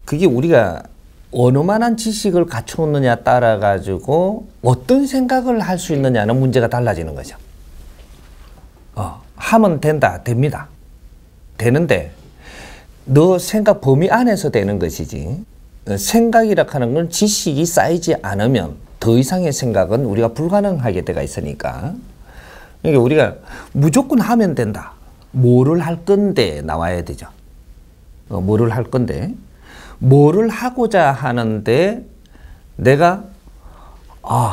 그게 우리가 어느 만한 지식을 갖추느냐 따라 가지고 어떤 생각을 할 수 있느냐는 문제가 달라지는 거죠. 하면 된다, 됩니다. 되는데 너 생각 범위 안에서 되는 것이지, 생각이라 하는 건 지식이 쌓이지 않으면 더 이상의 생각은 우리가 불가능하게 돼가 있으니까, 그러니까 우리가 무조건 하면 된다, 뭐를 할 건데 나와야 되죠. 뭐를 할 건데, 뭐를 하고자 하는데 내가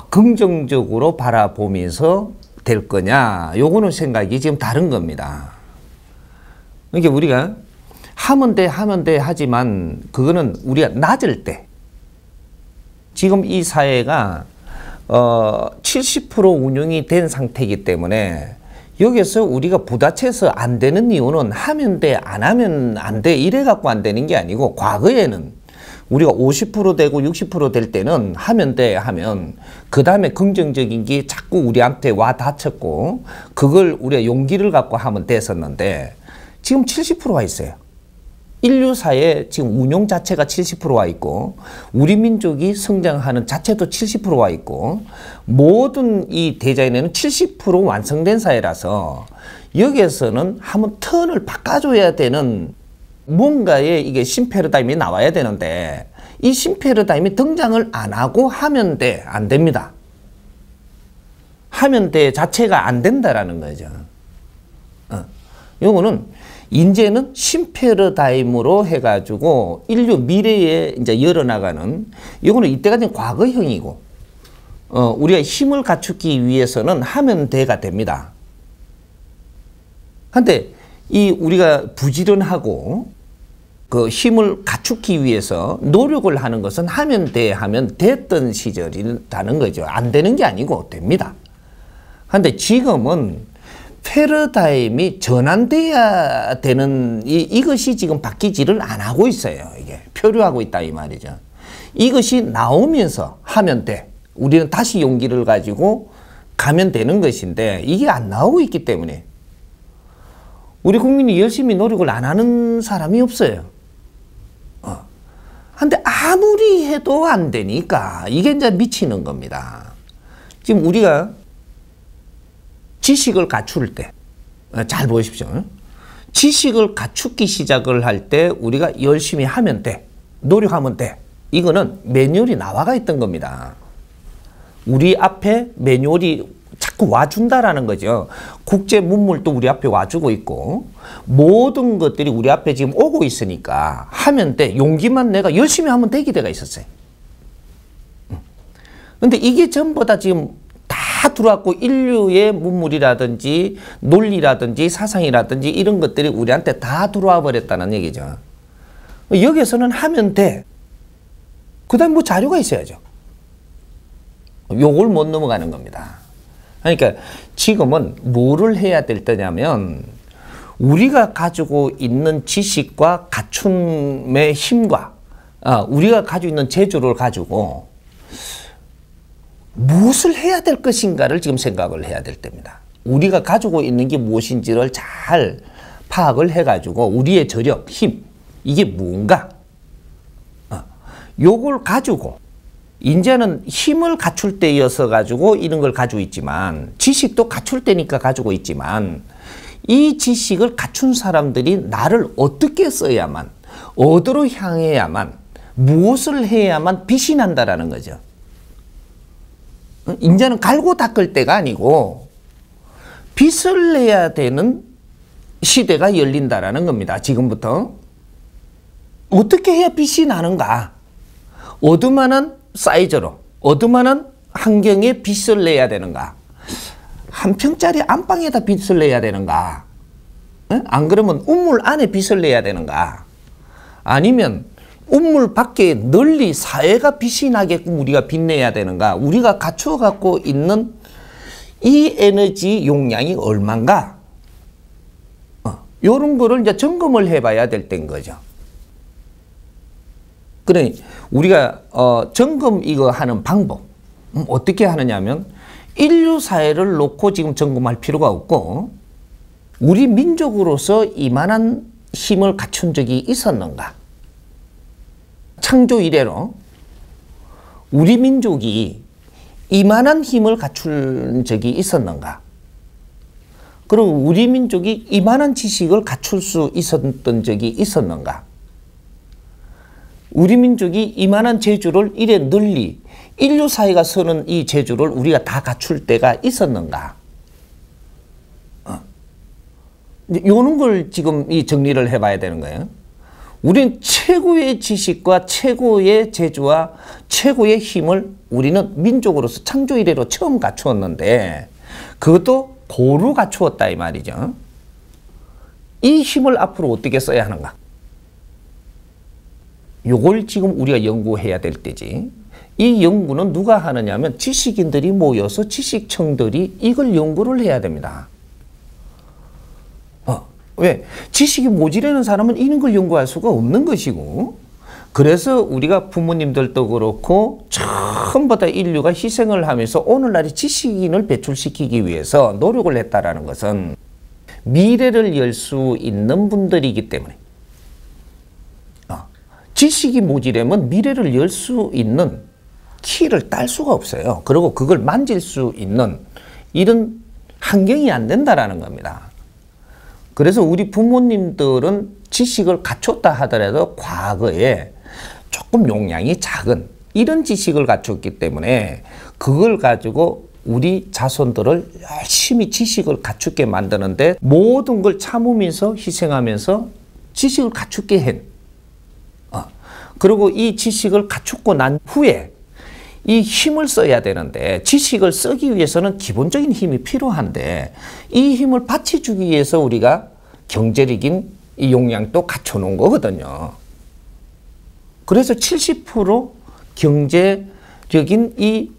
긍정적으로 바라보면서 될 거냐, 요거는 생각이 지금 다른 겁니다. 그러니까 우리가 하면 돼 하지만 그거는 우리가 낮을 때, 지금 이 사회가 70% 운영이 된 상태이기 때문에 여기서 우리가 부딪혀서 안 되는 이유는 하면 돼, 안 하면 안 돼 이래 갖고 안 되는 게 아니고, 과거에는 우리가 50% 되고 60% 될 때는 하면 돼 하면 그 다음에 긍정적인 게 자꾸 우리한테 와 닿쳤고 그걸 우리가 용기를 갖고 하면 됐었는데, 지금 70%가 있어요. 인류사에 지금 운용 자체가 70%가 있고 우리 민족이 성장하는 자체도 70%가 있고 모든 이 대자연에는 70% 완성된 사회라서 여기에서는 한번 턴을 바꿔줘야 되는 뭔가의 이게 신패러다임이 나와야 되는데, 이 신패러다임이 등장을 안 하고 하면 돼, 안 됩니다. 하면 돼 자체가 안 된다라는 거죠. 요거는 이제는 신패러다임으로 해가지고 인류 미래에 이제 열어나가는, 이거는 이때까지는 과거형이고, 우리가 힘을 갖추기 위해서는 하면 돼가 됩니다. 한데 이 우리가 부지런하고 그 힘을 갖추기 위해서 노력을 하는 것은 하면 돼 하면 됐던 시절이라는 거죠. 안 되는 게 아니고 됩니다. 한데 지금은 패러다임이 전환돼야 되는 이것이 지금 바뀌지를 안 하고 있어요. 이게 표류하고 있다 이 말이죠. 이것이 나오면서 하면 돼, 우리는 다시 용기를 가지고 가면 되는 것인데, 이게 안 나오고 있기 때문에 우리 국민이 열심히 노력을 안 하는 사람이 없어요. 근데 아무리 해도 안 되니까 이게 이제 미치는 겁니다. 지금 우리가 지식을 갖출 때, 잘 보십시오. 지식을 갖추기 시작을 할 때 우리가 열심히 하면 돼, 노력하면 돼, 이거는 매뉴얼이 나와가 있던 겁니다. 우리 앞에 매뉴얼이 자꾸 와준다라는 거죠. 국제 문물도 우리 앞에 와주고 있고 모든 것들이 우리 앞에 지금 오고 있으니까 하면 돼, 용기만 내가 열심히 하면 되게 돼가 있었어요. 근데 이게 전부 다 지금 다 들어왔고, 인류의 문물이라든지 논리라든지 사상이라든지 이런 것들이 우리한테 다 들어와 버렸다는 얘기죠. 여기서는 하면 돼, 그 다음에 뭐 자료가 있어야죠. 요걸 못 넘어가는 겁니다. 그러니까 지금은 뭐를 해야 될 때냐면, 우리가 가지고 있는 지식과 갖춤의 힘과 우리가 가지고 있는 재주를 가지고 무엇을 해야 될 것인가를 지금 생각을 해야 될 때입니다. 우리가 가지고 있는 게 무엇인지를 잘 파악을 해가지고 우리의 저력, 힘, 이게 뭔가, 요걸 가지고 이제는 힘을 갖출 때여서 가지고 이런 걸 가지고 있지만, 지식도 갖출 때니까 가지고 있지만, 이 지식을 갖춘 사람들이 나를 어떻게 써야만, 어디로 향해야만, 무엇을 해야만 빛이 난다라는 거죠. 이제는 갈고 닦을 때가 아니고 빛을 내야 되는 시대가 열린다라는 겁니다. 지금부터. 어떻게 해야 빛이 나는가? 어두만한 사이즈로, 어두만한 환경에 빛을 내야 되는가? 한 평짜리 안방에다 빛을 내야 되는가? 안 그러면 우물 안에 빛을 내야 되는가? 아니면 우물 밖에 널리 사회가 빛이 나게끔 우리가 빛내야 되는가? 우리가 갖추어 갖고 있는 이 에너지 용량이 얼마인가? 이런 거를 이제 점검을 해봐야 될 때인 거죠. 그러니 우리가 점검 이거 하는 방법 어떻게 하느냐면, 인류 사회를 놓고 지금 점검할 필요가 없고, 우리 민족으로서 이만한 힘을 갖춘 적이 있었는가? 창조 이래로 우리 민족이 이만한 힘을 갖춘 적이 있었는가? 그리고 우리 민족이 이만한 지식을 갖출 수 있었던 적이 있었는가? 우리 민족이 이만한 재주를 이래 널리 인류 사회가 서는 이 재주를 우리가 다 갖출 때가 있었는가? 요런 걸 지금 이 정리를 해봐야 되는 거예요. 우리는 최고의 지식과 최고의 재주와 최고의 힘을 우리는 민족으로서 창조 이래로 처음 갖추었는데 그것도 고루 갖추었다 이 말이죠. 이 힘을 앞으로 어떻게 써야 하는가? 요걸 지금 우리가 연구해야 될 때지. 이 연구는 누가 하느냐면 지식인들이 모여서 지식청들이 이걸 연구를 해야 됩니다. 왜? 지식이 모자라는 사람은 이런 걸 연구할 수가 없는 것이고, 그래서 우리가 부모님들도 그렇고 처음부터 인류가 희생을 하면서 오늘날의 지식인을 배출시키기 위해서 노력을 했다라는 것은 미래를 열 수 있는 분들이기 때문에 지식이 모자라면 미래를 열 수 있는 키를 딸 수가 없어요. 그리고 그걸 만질 수 있는 이런 환경이 안 된다라는 겁니다. 그래서 우리 부모님들은 지식을 갖췄다 하더라도 과거에 조금 용량이 작은 이런 지식을 갖췄기 때문에 그걸 가지고 우리 자손들을 열심히 지식을 갖추게 만드는데 모든 걸 참으면서 희생하면서 지식을 갖추게 한. 그리고 이 지식을 갖추고 난 후에 이 힘을 써야 되는데 지식을 쓰기 위해서는 기본적인 힘이 필요한데 이 힘을 받쳐주기 위해서 우리가 경제력인 이 용량도 갖춰놓은 거거든요. 그래서 70% 경제적인 이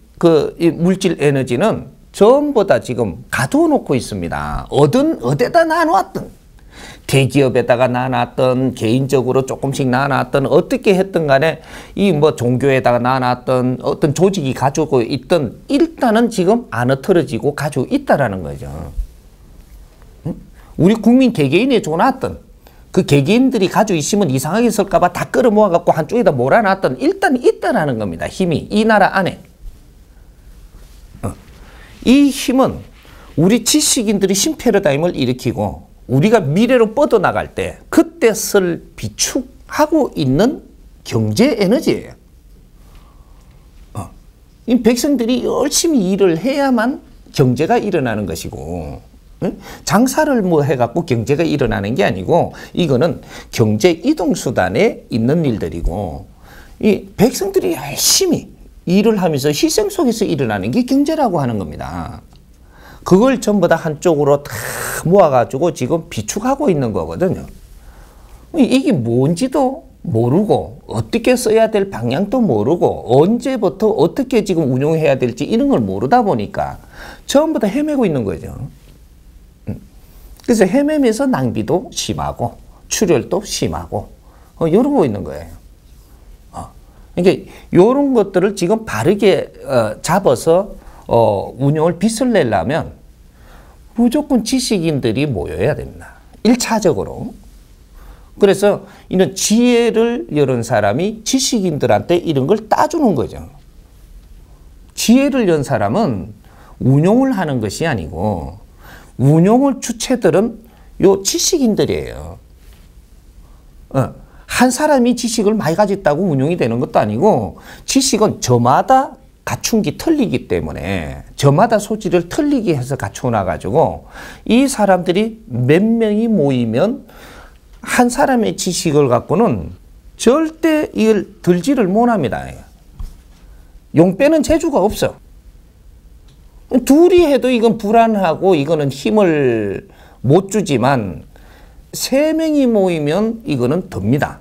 물질 에너지는 전부 다 지금 가둬놓고 있습니다. 어디다 나눠왔든 대기업에다가 나눠놨던 개인적으로 조금씩 나눠놨던 어떻게 했든 간에 이 뭐 종교에다가 나눠놨던 어떤 조직이 가지고 있던 일단은 지금 안 흐트러지고 가지고 있다라는 거죠. 우리 국민 개개인에 줘놨던 그 개개인들이 가지고 있으면 이상하게 쓸까봐 다 끌어모아갖고 한쪽에다 몰아놨던 일단 있다라는 겁니다. 힘이 이 나라 안에. 이 힘은 우리 지식인들이 신패러다임을 일으키고 우리가 미래로 뻗어나갈 때 그때 쓸 비축하고 있는 경제 에너지예요. 이 백성들이 열심히 일을 해야만 경제가 일어나는 것이고 장사를 뭐 해갖고 경제가 일어나는 게 아니고 이거는 경제 이동수단에 있는 일들이고 이 백성들이 열심히 일을 하면서 희생 속에서 일어나는 게 경제라고 하는 겁니다. 그걸 전부 다 한쪽으로 다 모아가지고 지금 비축하고 있는 거거든요. 이게 뭔지도 모르고 어떻게 써야 될 방향도 모르고 언제부터 어떻게 지금 운용해야 될지 이런 걸 모르다 보니까 전부 다 헤매고 있는 거죠. 그래서 헤매면서 낭비도 심하고 출혈도 심하고 이러고 있는 거예요. 그러니까 이런 것들을 지금 바르게 잡아서 운용을 빚을 내려면 무조건 지식인들이 모여야 됩니다. 1차적으로. 그래서 이런 지혜를 여는 사람이 지식인들한테 이런 걸 따주는 거죠. 지혜를 연 사람은 운용을 하는 것이 아니고 운용을 주체들은 요 지식인들이에요. 한 사람이 지식을 많이 가졌다고 운용이 되는 것도 아니고 지식은 저마다 갖춘 게 틀리기 때문에 저마다 소질을 틀리게 해서 갖춰놔가지고 이 사람들이 몇 명이 모이면 한 사람의 지식을 갖고는 절대 이걸 들지를 못합니다. 용 빼는 재주가 없어. 둘이 해도 이건 불안하고 이거는 힘을 못 주지만 세 명이 모이면 이거는 듭니다.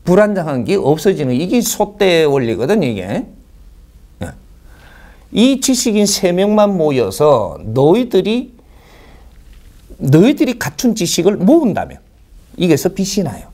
불안정한 게 없어지는 이게 소대 원리거든 이게. 이 지식인 3명만 모여서 너희들이 갖춘 지식을 모은다면 이게서 빛이 나요.